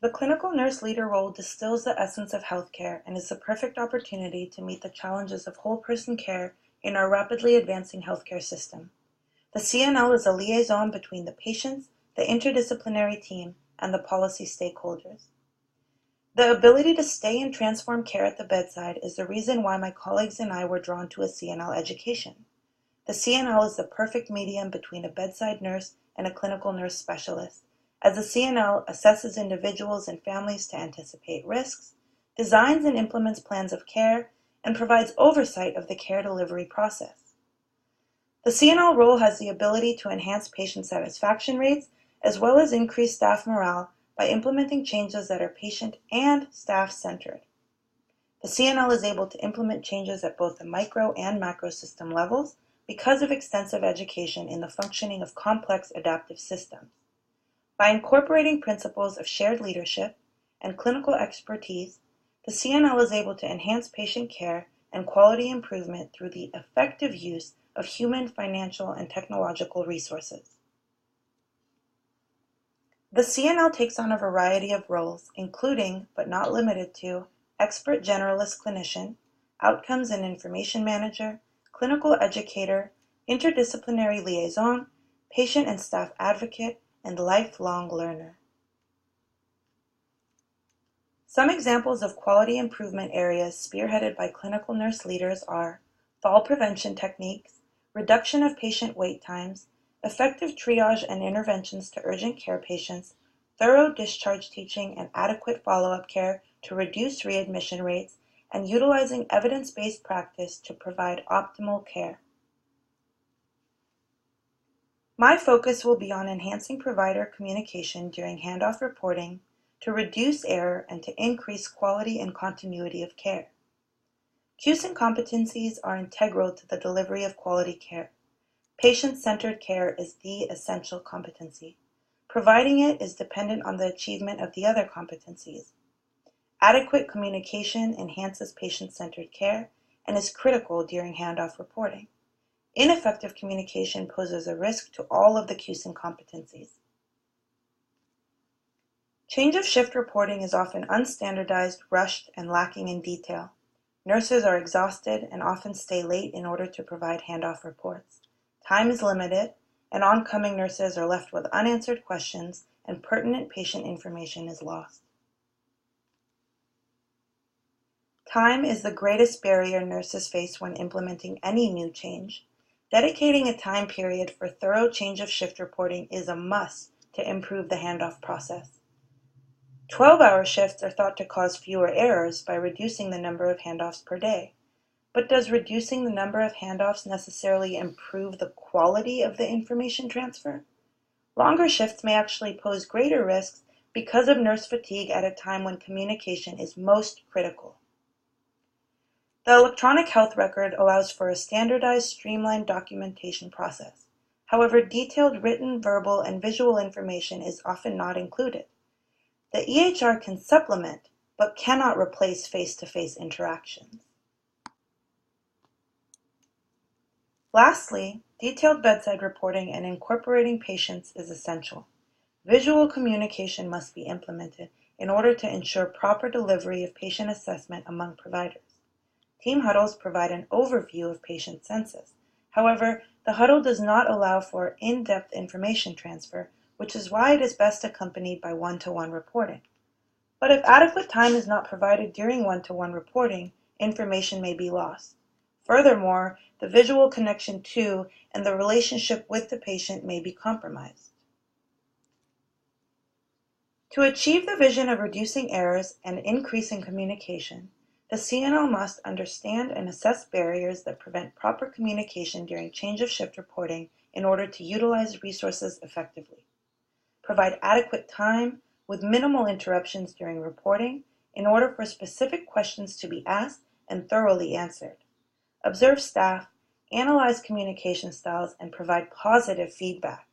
The clinical nurse leader role distills the essence of healthcare and is the perfect opportunity to meet the challenges of whole person care in our rapidly advancing healthcare system. The CNL is a liaison between the patients, the interdisciplinary team, and the policy stakeholders. The ability to stay and transform care at the bedside is the reason why my colleagues and I were drawn to a CNL education. The CNL is the perfect medium between a bedside nurse and a clinical nurse specialist, as the CNL assesses individuals and families to anticipate risks, designs and implements plans of care, and provides oversight of the care delivery process. The CNL role has the ability to enhance patient satisfaction rates as well as increase staff morale by implementing changes that are patient and staff-centered. The CNL is able to implement changes at both the micro and macro system levels because of extensive education in the functioning of complex adaptive systems. By incorporating principles of shared leadership and clinical expertise, the CNL is able to enhance patient care and quality improvement through the effective use of human, financial, and technological resources. The CNL takes on a variety of roles, including, but not limited to, expert generalist clinician, outcomes and information manager, clinical educator, interdisciplinary liaison, patient and staff advocate, and lifelong learner. Some examples of quality improvement areas spearheaded by clinical nurse leaders are fall prevention techniques, reduction of patient wait times, effective triage and interventions to urgent care patients, thorough discharge teaching and adequate follow-up care to reduce readmission rates, and utilizing evidence-based practice to provide optimal care. My focus will be on enhancing provider communication during handoff reporting to reduce error and to increase quality and continuity of care. CUSIN competencies are integral to the delivery of quality care. Patient-centered care is the essential competency. Providing it is dependent on the achievement of the other competencies. Adequate communication enhances patient-centered care and is critical during handoff reporting. Ineffective communication poses a risk to all of the CUSIN competencies. Change of shift reporting is often unstandardized, rushed, and lacking in detail. Nurses are exhausted and often stay late in order to provide handoff reports. Time is limited, and oncoming nurses are left with unanswered questions, and pertinent patient information is lost. Time is the greatest barrier nurses face when implementing any new change. Dedicating a time period for thorough change of shift reporting is a must to improve the handoff process. 12-hour shifts are thought to cause fewer errors by reducing the number of handoffs per day. But does reducing the number of handoffs necessarily improve the quality of the information transfer? Longer shifts may actually pose greater risks because of nurse fatigue at a time when communication is most critical. The electronic health record allows for a standardized, streamlined documentation process. However, detailed written, verbal, and visual information is often not included. The EHR can supplement, but cannot replace face-to-face interactions. Lastly, detailed bedside reporting and incorporating patients is essential. Visual communication must be implemented in order to ensure proper delivery of patient assessment among providers. Team huddles provide an overview of patient census. However, the huddle does not allow for in-depth information transfer, which is why it is best accompanied by one-to-one reporting. But if adequate time is not provided during one-to-one reporting, information may be lost. Furthermore, the visual connection to and the relationship with the patient may be compromised. To achieve the vision of reducing errors and increasing communication, the CNL must understand and assess barriers that prevent proper communication during change of shift reporting in order to utilize resources effectively. Provide adequate time with minimal interruptions during reporting in order for specific questions to be asked and thoroughly answered. Observe staff, analyze communication styles, and provide positive feedback.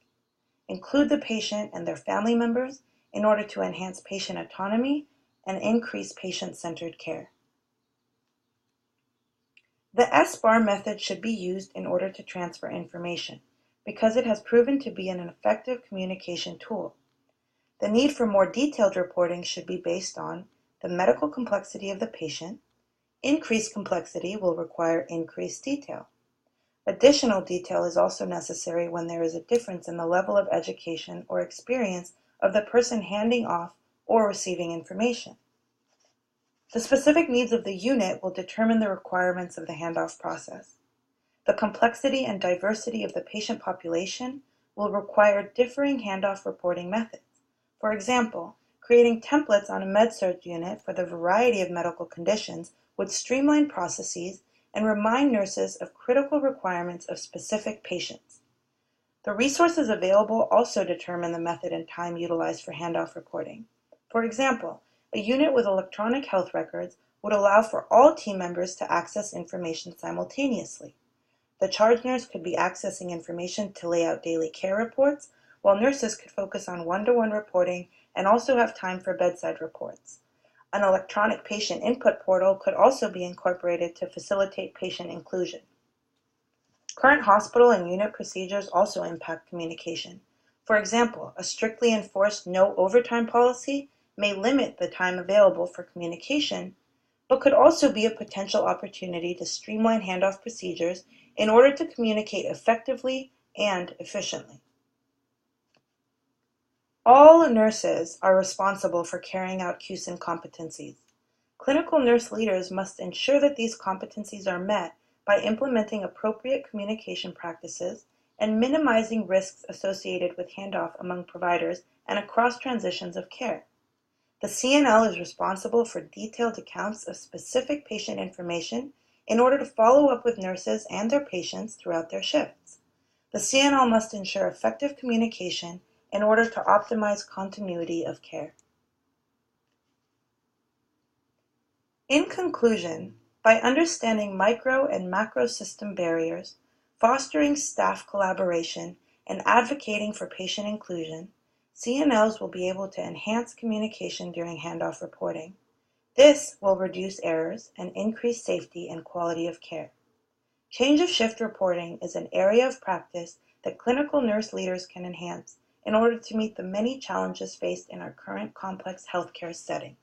Include the patient and their family members in order to enhance patient autonomy and increase patient-centered care. The S-bar method should be used in order to transfer information because it has proven to be an effective communication tool. The need for more detailed reporting should be based on the medical complexity of the patient. Increased complexity will require increased detail. Additional detail is also necessary when there is a difference in the level of education or experience of the person handing off or receiving information. The specific needs of the unit will determine the requirements of the handoff process. The complexity and diversity of the patient population will require differing handoff reporting methods. For example, creating templates on a med-surg unit for the variety of medical conditions would streamline processes and remind nurses of critical requirements of specific patients. The resources available also determine the method and time utilized for handoff reporting. For example, a unit with electronic health records would allow for all team members to access information simultaneously. The charge nurse could be accessing information to lay out daily care reports, while nurses could focus on one-to-one reporting and also have time for bedside reports. An electronic patient input portal could also be incorporated to facilitate patient inclusion. Current hospital and unit procedures also impact communication. For example, a strictly enforced no overtime policy may limit the time available for communication, but could also be a potential opportunity to streamline handoff procedures in order to communicate effectively and efficiently. All nurses are responsible for carrying out QSIN competencies. Clinical nurse leaders must ensure that these competencies are met by implementing appropriate communication practices and minimizing risks associated with handoff among providers and across transitions of care. The CNL is responsible for detailed accounts of specific patient information in order to follow up with nurses and their patients throughout their shifts. The CNL must ensure effective communication in order to optimize continuity of care. In conclusion, by understanding micro and macro system barriers, fostering staff collaboration, and advocating for patient inclusion, CNLs will be able to enhance communication during handoff reporting. This will reduce errors and increase safety and quality of care. Change of shift reporting is an area of practice that clinical nurse leaders can enhance in order to meet the many challenges faced in our current complex healthcare settings.